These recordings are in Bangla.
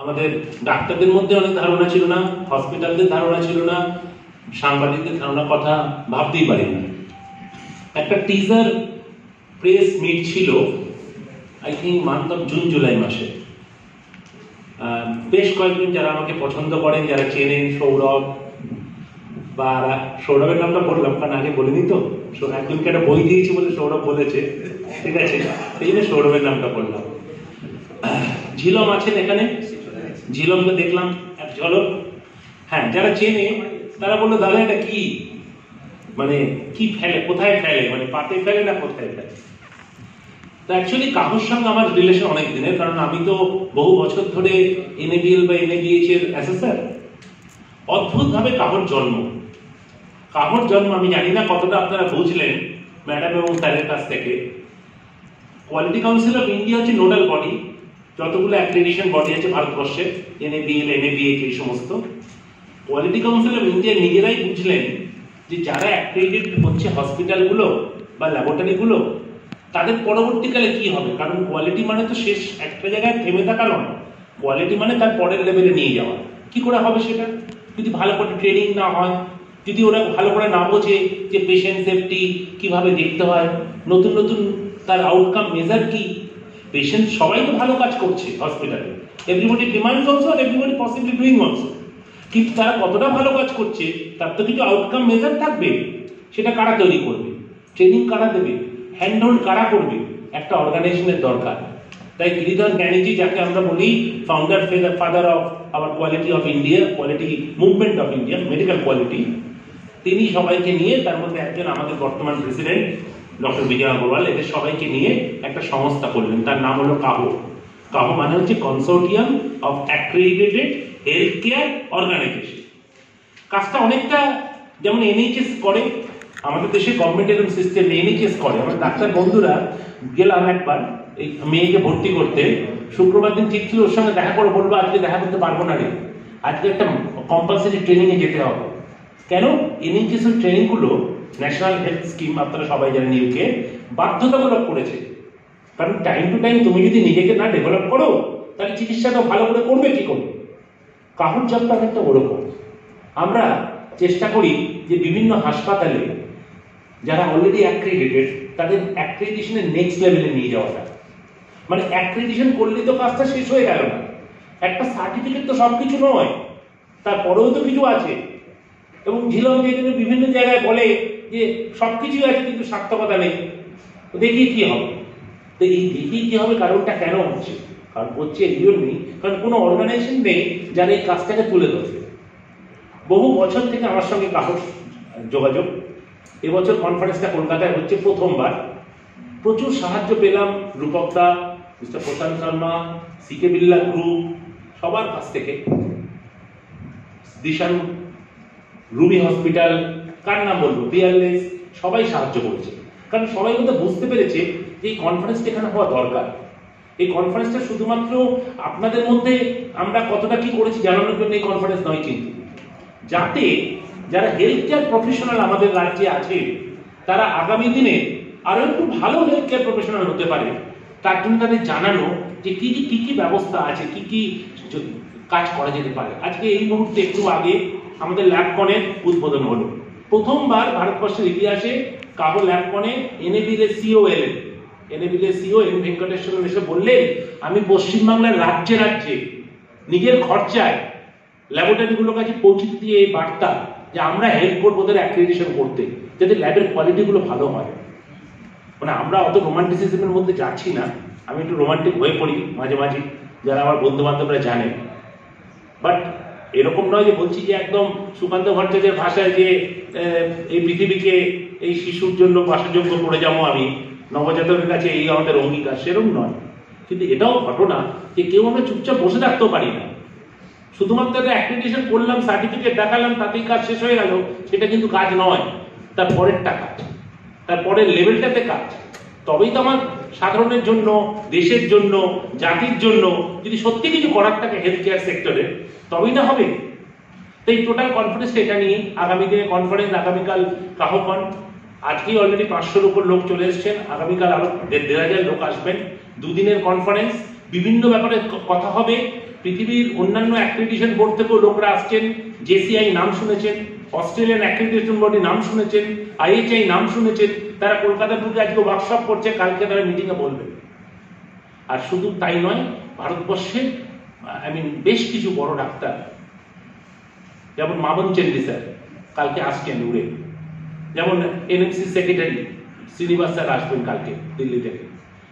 আমাদের ডাক্তারদের মধ্যে অনেক ধারণা ছিল না, হসপিটালদের ধারণা ছিল না, সাংবাদিকদের ধারণা কথা ভাবতেই পারি না। একটা টিজার প্রেস মিট ছিল I think month of June July মাসে। বেশ কয়েকজন যারা আমাকে পছন্দ করেন, যারা চেনেন, সৌরভ বা সৌরভের নামটা বললাম কারণ আগে বলিনি তো, একজনকে একটা বই দিয়েছি বলে সৌরভ বলেছে, ঠিক আছে, সেই জন্য সৌরভের নামটা বললাম। ঝিলম আছেন এখানে, ঝিলমকে দেখলাম এক ঝলক। হ্যাঁ, যারা চেনে তারা বললো দাদা এটা কি, মানে কি ফেলে, কোথায় ফেলে, মানে পাতে ফেলে না কোথায় ফেলে। তো অ্যাকচুয়ালি কাহর সঙ্গে আমার রিলেশন অনেক দিনের, কারণ আমি তো বহু বছর ধরে এনএবিএল বা এনএবিএইচ এর অ্যাসেসর। অদ্ভুত ভাবে কাহর জন্ম, আমি জানি না কতটা আপনারা বুঝলেন ম্যাডাম এবং স্যারের কাছ থেকে। কোয়ালিটি কাউন্সিল অফ ইন্ডিয়া হচ্ছে নোডাল বডি, যতগুলো অ্যাক্রেডিটেশন বডি আছে ভারতবর্ষে, এনএবিএল, এনএবিএইচ এই সমস্ত। কোয়ালিটি কাউন্সিল অফ ইন্ডিয়া নিজেরাই বুঝলেন যে যারা অ্যাক্রেডিটেড হচ্ছে হসপিটালগুলো বা ল্যাবরেটরিগুলো, তাদের পরবর্তীকালে কি হবে, কারণ কোয়ালিটি মানে তো শেষ একটা জায়গায় থেমে থাকা নয়, কোয়ালিটি মানে তার পরের লেভেলে নিয়ে যাওয়া। কি করে হবে সেটা, যদি ভালো করে ট্রেনিং না হয়, যদি ওরা ভালো করে না বোঝে যে পেশেন্ট সেফটি কিভাবে দেখতে হয়, নতুন নতুন তার আউটকাম মেজার কি। পেশেন্ট সবাই তো ভালো কাজ করছে হসপিটালে, এভরিবডি ডিমান্ডস অলসো আর এভরিবডি পসিবলি ডুইং অলসো, কিন্তু তারা কতটা ভালো কাজ করছে তার তো কিছু আউটকাম মেজার থাকবে। সেটা কারা তৈরি করবে, ট্রেনিং কারা দেবে, হ্যান্ড হোল্ড কারা করবে, একটা অর্গানাইজেশনের দরকার। তাই গিরিধর জ্ঞানীজি, যাকে আমরা বলি founder father of our quality of India, quality movement of India, medical quality, তিনি সবাইকে নিয়ে, তার মধ্যে একজন আমাদের বর্তমান প্রেসিডেন্ট ডক্টর বিজয় আগরওয়াল, এদের সবাইকে নিয়ে একটা সংস্থা করলেন, তার নাম হলো কাহো। কাহো মানে হচ্ছে consortium of accredited health care organisation. কাজটা অনেকটা যেমন এনএইচএস করে, আমাদের দেশে গভর্নমেন্ট এরকম সিস্টেম এনএইচএস করে। আমার ডাক্তার বন্ধুরা গেলাম একবার এই মেয়েকে ভর্তি করতে, শুক্রবার দিন ঠিক ছিল, ওর সঙ্গে দেখা করে বলবো আজকে দেখা করতে পারবো না রে, আজকে একটা কম্পালসারি ট্রেনিং এ যেতে হবে। কেন, এনএইচএস এর ট্রেনিং গুলো ন্যাশনাল হেলথ স্কিম আপনারা সবাই জানেন ইউকে বাধ্যতামূলক করেছে, কারণ টাইম টু টাইম তুমি যদি নিজেকে না ডেভেলপ করো তাহলে চিকিৎসাটা ভালো করে করবে কি করে। কাহর জবটা অনেকটা ওরকম। আমরা চেষ্টা করি যে বিভিন্ন হাসপাতালে যারা অলরেডি অ্যাক্রেডিটেড তাদের অ্যাক্রেডিটেশনের নেক্সট লেভেলে নিয়ে যাওয়াটা, মানে অ্যাক্রেডিটেশন করলে তো কাজটা শেষ হয়ে গেল না, একটা সার্টিফিকেট তো সবকিছু নয়, তারপরেও তো কিছু আছে। এবং ঝিলম যেগুলো বিভিন্ন জায়গায় বলে যে সবকিছুই আছে কিন্তু সার্থকতা নেই, দেখিয়ে কি হবে। তো এই দেখিয়ে কি হবে কারণটা কেন হচ্ছে, কারণ হচ্ছে এই জন্যই কারণ কোনো অর্গানাইজেশন নেই যারা এই কাজটাকে তুলে ধরবে। বহু বছর থেকে আমার সঙ্গে কাহর যোগাযোগ। এবছর কনফারেন্সটা কলকাতায় হচ্ছে প্রথমবার, প্রচুর সাহায্য পেলাম রূপক দা, মিস্টার প্রশান্ত শর্মা, সিকে বিড়লা গ্রুপ, সবার কাছ থেকে। দিশান, রুবি হসপিটাল, কার নাম বলবো, পিয়ারলেস, সবাই সাহায্য করেছে, কারণ সবাই কিন্তু বুঝতে পেরেছে যে এই কনফারেন্সটা এখানে হওয়া দরকার। এই কনফারেন্সটা শুধুমাত্র আপনাদের মধ্যে আমরা কতটা কি করেছি জানানোর জন্য এই কনফারেন্স নয়, কিন্তু যাতে যারা হেলথ কেয়ার প্রফেশনাল আমাদের রাজ্যে আছে তারা আগামী দিনে আরো একটু ভালো হেলথ কেয়ার প্রফেশনাল হতে পারে, তার জন্য তাদের জানানো যে কি কি ব্যবস্থা আছে, কি কি কাজ করা যেতে পারে। আজকে এই মুহূর্তে একটু আগে আমাদের ল্যাবকনের উদ্বোধন হলো। প্রথমবার ভারতবর্ষের ইতিহাসে কাহো ল্যাবকনে এনএবিএল সিও এলেন। এনএবিএল সিও এন ভেঙ্কটেশ্বরন এসে বললেন, আমি পশ্চিমবাংলার রাজ্যে রাজ্যে নিজের খরচায় ল্যাবরেটরিগুলোর কাছে পৌঁছে দিয়ে এই বার্তা যে আমরা হেল্প করবো ওদের অ্যাক্রেডিটেশন করতে, যাতে ল্যাবের কোয়ালিটিগুলো ভালো হয়। মানে আমরা অত রোমান্টিসিজমের মধ্যে যাচ্ছি না, আমি একটু রোমান্টিক হয়ে পড়ি মাঝে মাঝে, যারা আমার বন্ধু বান্ধবরা জানে, বাট এরকম নয় যে বলছি যে একদম সুকান্ত ভট্টাচার্যের ভাষায় যে এই পৃথিবীকে এই শিশুর জন্য বাসযোগ্য করে যাবো আমি, নবজাতকের কাছে এই আমাদের অঙ্গীকার, সেরকম নয়। কিন্তু এটাও ঘটনা যে কেউ আমরা চুপচাপ বসে থাকতেও পারি না। শুধুমাত্র অ্যাক্রেডিটেশন করলাম, সার্টিফিকেট দেখালাম, তাতেই কাজ শেষ হয়ে গেল, সেটা কিন্তু কাজ নয়। তার পরেরটা কাজ, তার পরের লেভেলটাতে কাজ, তবেই তো আমার সাধারণের জন্য, দেশের জন্য, জাতির জন্য যদি সত্যি কিছু করার থাকে হেলথ কেয়ার সেক্টরে, তবেই না হবে। তাই টোটাল কনফারেন্সটা এটা নিয়ে। আগামী দিনে কনফারেন্স, আগামীকাল কাহকন, আজকেই অলরেডি 500-র উপর লোক চলে এসছেন, আগামীকাল আরো 1500 লোক আসবেন। দুদিনের কনফারেন্স, বিভিন্ন ব্যাপারে কথা হবে। পৃথিবীর অন্যান্য অ্যাক্রেডিটেশন বোর্ড থেকেও লোকরা আসছেন, জেসিআই নাম শুনেছেন, অস্ট্রেলিয়ান অ্যাক্রেডিটেশন বোর্ডের নাম শুনেছেন, আইএইচআই নাম শুনেছেন, তারা কলকাতা ঢুকে আজকে ওয়ার্কশপ করছে, কালকে তারা মিটিংয়ে বলবেন। আর শুধু তাই নয়, ভারতবর্ষের বেশ কিছু বড় ডাক্তার, যেমন মামন চেন্ডি স্যার কালকে আসছেন উড়ে, যেমন এনএমসি সেক্রেটারি শ্রীনিবাস স্যার আসবেন কালকে দিল্লি থেকে।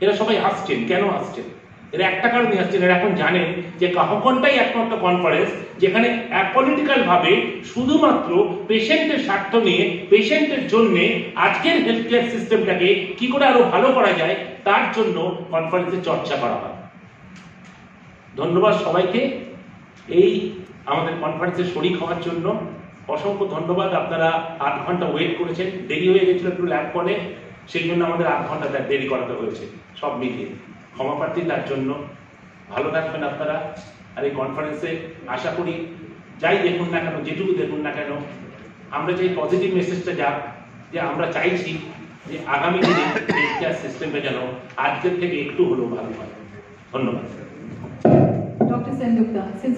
এরা সবাই আসছেন। কেন আসছেন? এরা একটা কারণে আসছেন, এরা এখন জানেন যে কাহকনটাই একমাত্র কনফারেন্স যেখানে অ্যাপলিটিক্যাল ভাবে শুধুমাত্র পেশেন্টের স্বার্থ নিয়ে, পেশেন্টের জন্য আজকের হেলথ কেয়ার সিস্টেমটাকে কি করে আরো ভালো করা যায় তার জন্য কনফারেন্সে চর্চা করা হয়। ধন্যবাদ সবাইকে এই আমাদের কনফারেন্সে শরিক হওয়ার জন্য। অসংখ্য ধন্যবাদ। আপনারা 8 ঘন্টা ওয়েট করেছেন, দেরি হয়ে গেছিল একটু ল্যাব করে, সেই জন্য আমাদের 8 ঘন্টা দেরি করাতে হয়েছে সব মিলিয়ে। ক্ষমা প্রার্থী তার জন্য। ভালো থাকবেন আপনারা। আর এই কনফারেন্সে আশা করি যাই দেখুন না কেন, যেটুকু দেখুন না কেন, আমরা চাই পজিটিভ মেসেজটা যাক, যে আমরা চাইছি যে আগামী দিনে হেলথ কেয়ার সিস্টেমটা যেন আজকের থেকে একটু হলেও ভালো হয়। ধন্যবাদ। Dr. Sengupta, since